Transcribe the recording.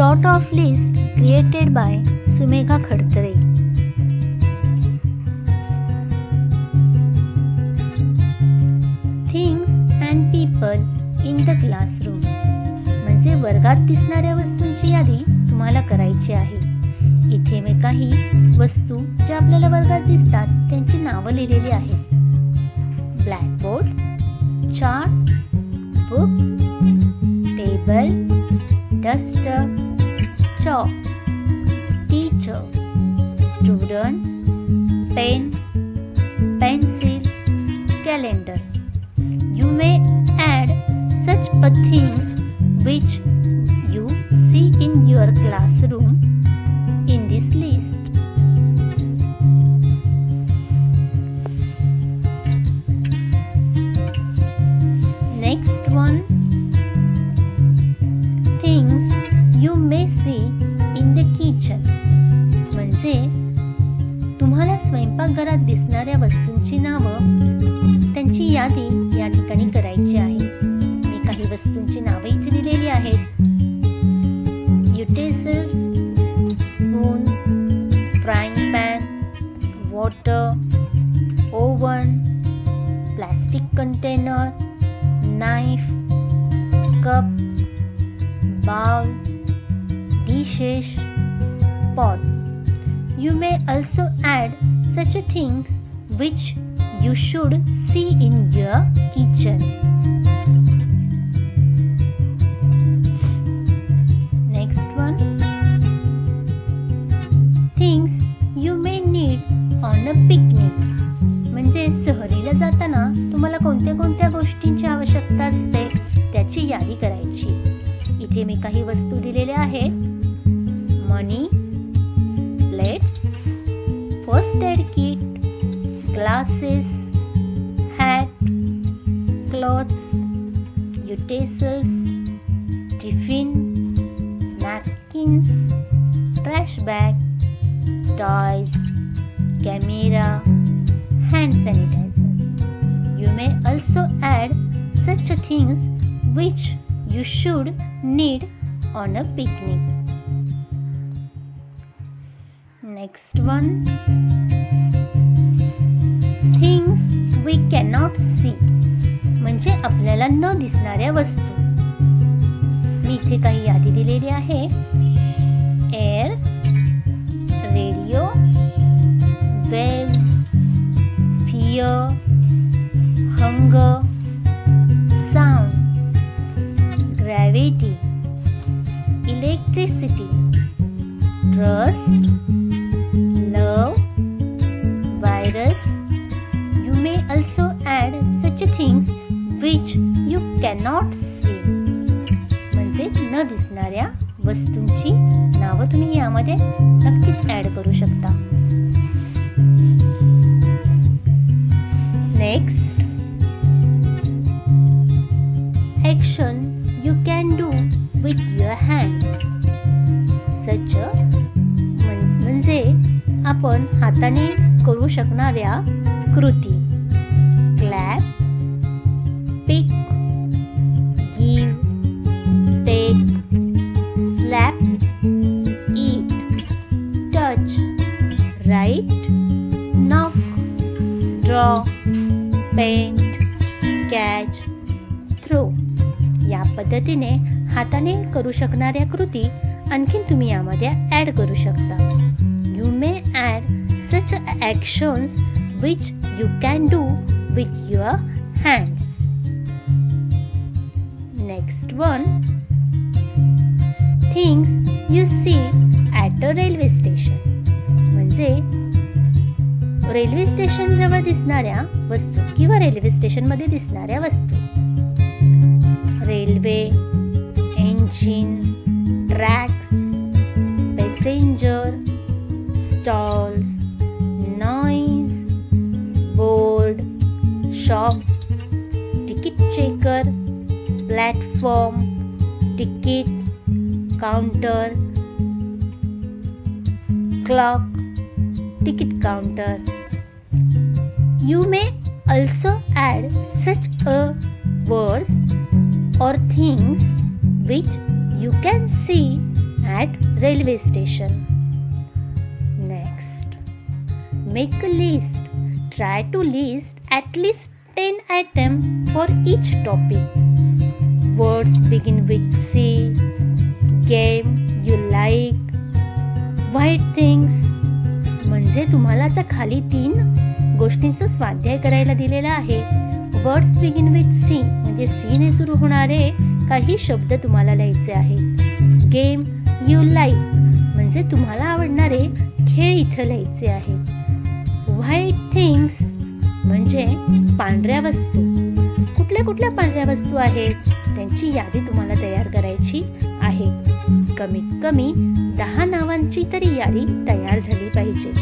sort of list created by Sumegha Khadtare. Things and people in the classroom. म्हणजे वर्गात दिसणाऱ्या वस्तूंची यादी तुम्हाला करायची आहे. इथे मी काही वस्तू ज्या आपल्याला वर्गात दिसतात त्यांची नावं लिहिलेली आहेत. Blackboard, chart, books, table, duster, chalk, teacher, students, pen, pencil, calendar. You may add such a things which you see in your classroom in this list. Next one, things you may see in the kitchen. म्हणजे तुम्हाला स्वयंपाकघरात दिसणाऱ्या वस्तूंची नावं त्यांची यादी या ठिकाणी करायची आहे. मी काही वस्तूंची नावे इथे दिलेली आहेत. Utensils, spoon, frying pan, water, oven, plastic container, knife, cups, bowl, dishes, pot. You may also add such a things which you should see in your kitchen. Next one, things you may need on a picnic. म्हणजे सहलीला जाताना तुम्हाला कोणत्या कोणत्या गोष्टींची आवश्यकता असते त्याची यादी करायची. इथे मी काही वस्तू दिलेल्या आहेत. Money, plates, first aid kit, glasses, hat, clothes, utensils, tiffin, napkins, trash bag, toys, camera, hand sanitizer. You may also add such a things which you should need on a picnic. Next one, things we cannot see. म्हणजे आपल्याला न दिसणाऱ्या वस्तू. मी इथे काही यादी दिलेली आहे. Air, radio, waves, fear, hunger, sound, gravity, electricity, trust, love, virus. You may also add such things which you cannot see. म्हणजे न दिसणाऱ्या वस्तूंची नावं तुम्ही यामध्ये नक्कीच ऍड करू शकता. Next, action you can do with your hands. Such a म्हणजे आपण हाताने करू शकणाऱ्या कृती. Clap, pick, give, take, slap, eat, touch, write, knock, draw, paint, catch, throw. या पद्धतीने हाताने करू शकणाऱ्या कृती आणखीन तुम्ही यामध्ये ऍड करू शकता. You may add such actions which you can do with your hands. Next one, things you see at a railway station. म्हणजे रेल्वे स्टेशन जवळ दिसणाऱ्या वस्तू किंवा रेल्वे स्टेशन मध्ये दिसणाऱ्या वस्तू. Railway, engine, tracks, passenger, stalls, noise, board, shop, ticket checker, platform, ticket, counter, clock, ticket counter. You may also add such words or things which you can see at railway station. Next, make a list. Try to list at least 10 items for each topic. Words begin with C. Game you like. White things. म्हणजे तुम्हाला आता खाली 3 गोष्टींचा स्वाध्याय करायला दिलेला आहे. Words begin with C म्हणजे सी ने सुरू होणारे काही शब्द तुम्हाला लिहायचे आहेत. गेम यू लाईक म्हणजे तुम्हाला आवडणारे खेळ इथं लिहायचे आहेत. व्हाईट थिंग्स म्हणजे पांढऱ्या वस्तू. कुठल्या कुठल्या पांढऱ्या वस्तू आहेत त्यांची यादी तुम्हाला तयार करायची आहे. कमीत कमी 10 नावांची तरी यादी तयार झाली पाहिजे.